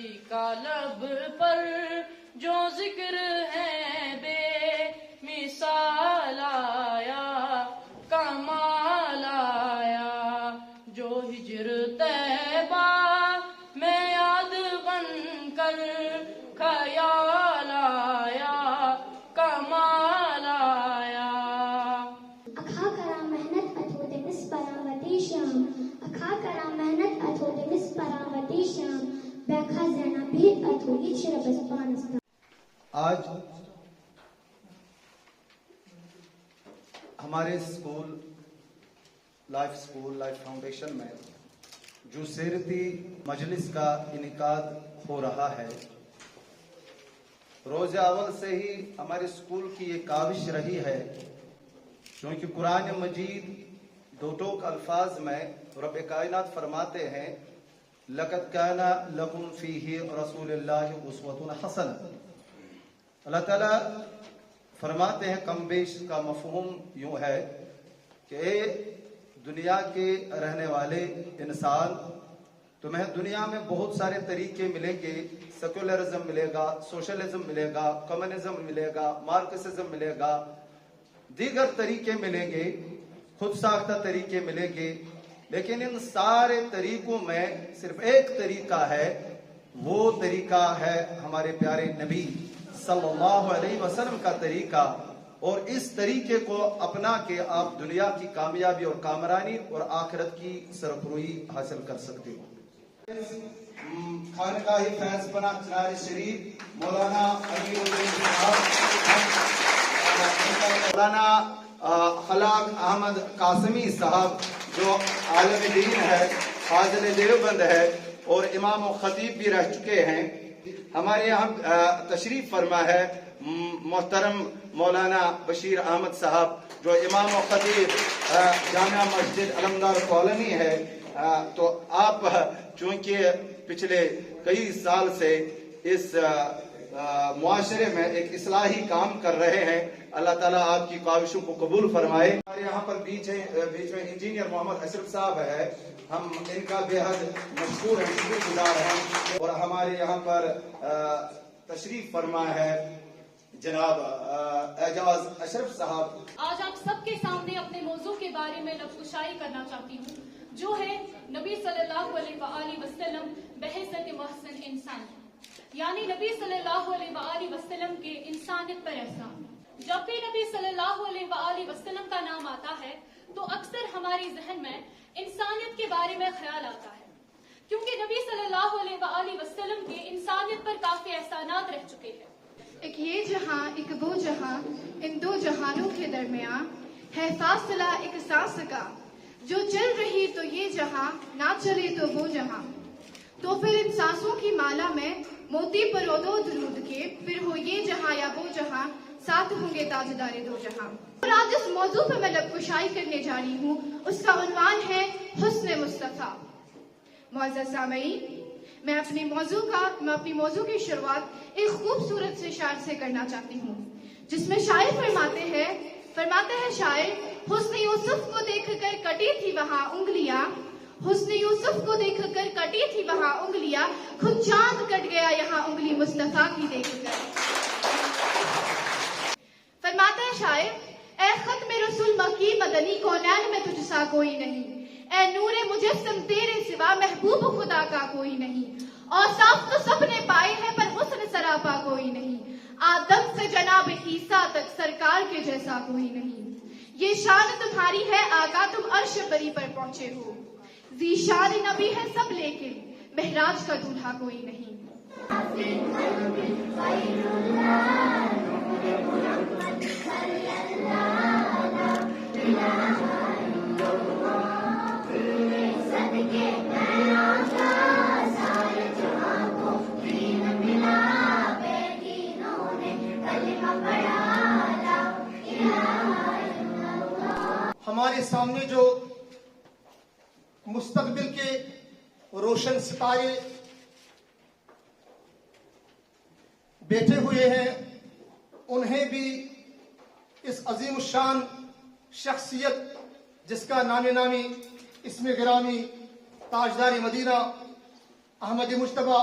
نبی کا لب پر جو ذکر ہے بے مثال آیا کمال آیا، جو ہجر طیبہ میں یاد بن کر خیال آیا کمال آیا۔ ಅಖಾಕರ ಮೆಹನತ್ ಅಥೋದೆ ನಿಸ್ಪರಾವತಿ ಶ್ಯಾಮ್ ಅಖಾಕರ ಮೆಹನತ್ ಅಥೋದೆ ನಿಸ್ಪರಾವತಿ ಶ್ಯಾಮ್ بخزن بيت أتولي شرب أفغانستان۔ آج ہمارے لائف فاؤنڈیشن میں جو سیرتی مجلس کا انعقاد ہو رہا ہے، روز اول سے ہی ہمارے اسکول کی یہ کاوش رہی ہے، کیونکہ قرآن مجید دو ٹوک الفاظ میں رب کائنات فرماتے ہیں لَقَدْ كَانَ لَكُمْ فِيهِ رَسُولِ اللَّهِ أُسْوَةٌ حَسَنَةٌ۔ اللہ تعالیٰ فرماتے ہیں کم بیش کا مفہوم یوں ہے کہ اے دنیا کے رہنے والے انسان، تمہیں دنیا میں بہت سارے طریقے ملیں گے، سیکولرزم ملے گا، سوشلزم ملے گا، کمیونزم ملے گا، مارکسزم ملے گا، دیگر طریقے ملیں گے، خود ساختہ طریقے ملیں گے، لیکن ان سارے طریقوں میں صرف ایک طریقہ ہے، وہ طریقہ ہے ہمارے پیارے نبی صلی اللہ علیہ وسلم کا طریقہ، اور اس طریقے کو اپنا کے آپ دنیا کی کامیابی اور کامرانی اور آخرت کی سرخروئی حاصل کر سکتے ہو۔ خانقاہ فیض پناہ چنار شریف مولانا امیر الدین صاحب، مولانا خلاق احمد قاسمی صاحب جو عالم دین ہے، فاضل دیوبند ہے اور امام و خطیب بھی رہ چکے ہیں، ہمارے یہاں تشریف فرما ہے محترم مولانا بشیر احمد صاحب جو امام و خطیب جامعہ مسجد علمدار کالونی ہے۔ تو آپ چونکہ پچھلے کئی سال سے اس معاشرے میں ایک اصلاحی کام کر رہے ہیں، اللہ تعالیٰ آپ کی کاوشوں کو قبول فرمائے۔ ہمارے یہاں پر بیچ میں انجینئر محمد اشرف صاحب ہے، ہم ان کا بے حد مشکور ہیں، شکر گزار ہیں، اور ہمارے یہاں پر تشریف فرما ہے جناب اعجاز اشرف صاحب۔ آج آپ سب کے سامنے اپنے موضوع کے بارے میں لفظ کشائی کرنا چاہتی ہوں، جو ہے نبی صلی اللہ علیہ وآلہ وسلم بحیثیت محسن انسان، یعنی نبی صلی اللہ علیہ وآلہ وسلم کے انسانیت پر احسان۔ جب بھی نبی صلی اللہ علیہ وآلہ وسلم کا نام آتا ہے تو اکثر ہماری ذہن میں انسانیت کے بارے میں خیال آتا ہے، کیونکہ نبی صلی اللہ علیہ وآلہ وسلم کے انسانیت پر کافی احسانات رہ چکے ہیں۔ ایک یہ جہاں ایک وہ جہاں، ان دو جہانوں کے درمیان ہے فاصلہ ایک سانس کا، جو چل رہی تو یہ جہاں، نہ چلے تو وہ جہاں، تو پھر ان سانسوں کی مالا میں موتی پرو دو درود کے، پھر ہو یہ جہاں یا وہ جہاں، ساتھ ہوں گے تاجدار دو جہاں۔ اور آج اس موضوع پر میں لب کشائی کرنے جا رہی ہوں، اس کا عنوان ہے حسن مصطفیٰ۔ معزز سامعین، میں اپنی موضوع کی شروعات ایک خوبصورت سے شعر سے کرنا چاہتی ہوں، جس میں شاعر فرماتے ہیں شاعر، حسن یوسف کو دیکھ کر کٹی تھی وہاں انگلیاں، حسن یوسف کو دیکھ کر کٹی تھی وہاں انگلیاں، خود چاند کٹ گیا یہاں انگلی مصطفیٰ کی دیکھ کر۔ فرماتا ہے شاعر، اے ختم رسول مکی مدنی کونین میں تجھ سا کوئی نہیں، اے نور مجسم تیرے سوا محبوب خدا کا کوئی نہیں، اور صاف تو سب نے پائے ہیں پر حسن سراپا کوئی نہیں، آدم سے جناب عیسیٰ تک سرکار کے جیسا کوئی نہیں، یہ شان تمہاری ہے آقا تم عرش بری پر پہنچے ہو، ذی شان نبی ہے سب لیکن مہراج کا دولہا کوئی نہیں۔ ہمارے سامنے جو مستقبل کے روشن ستارے بیٹھے ہوئے ہیں، انہیں بھی اس عظیم الشان شخصیت جس کا نامی اسم گرامی تاجدار مدینہ احمد مجتبیٰ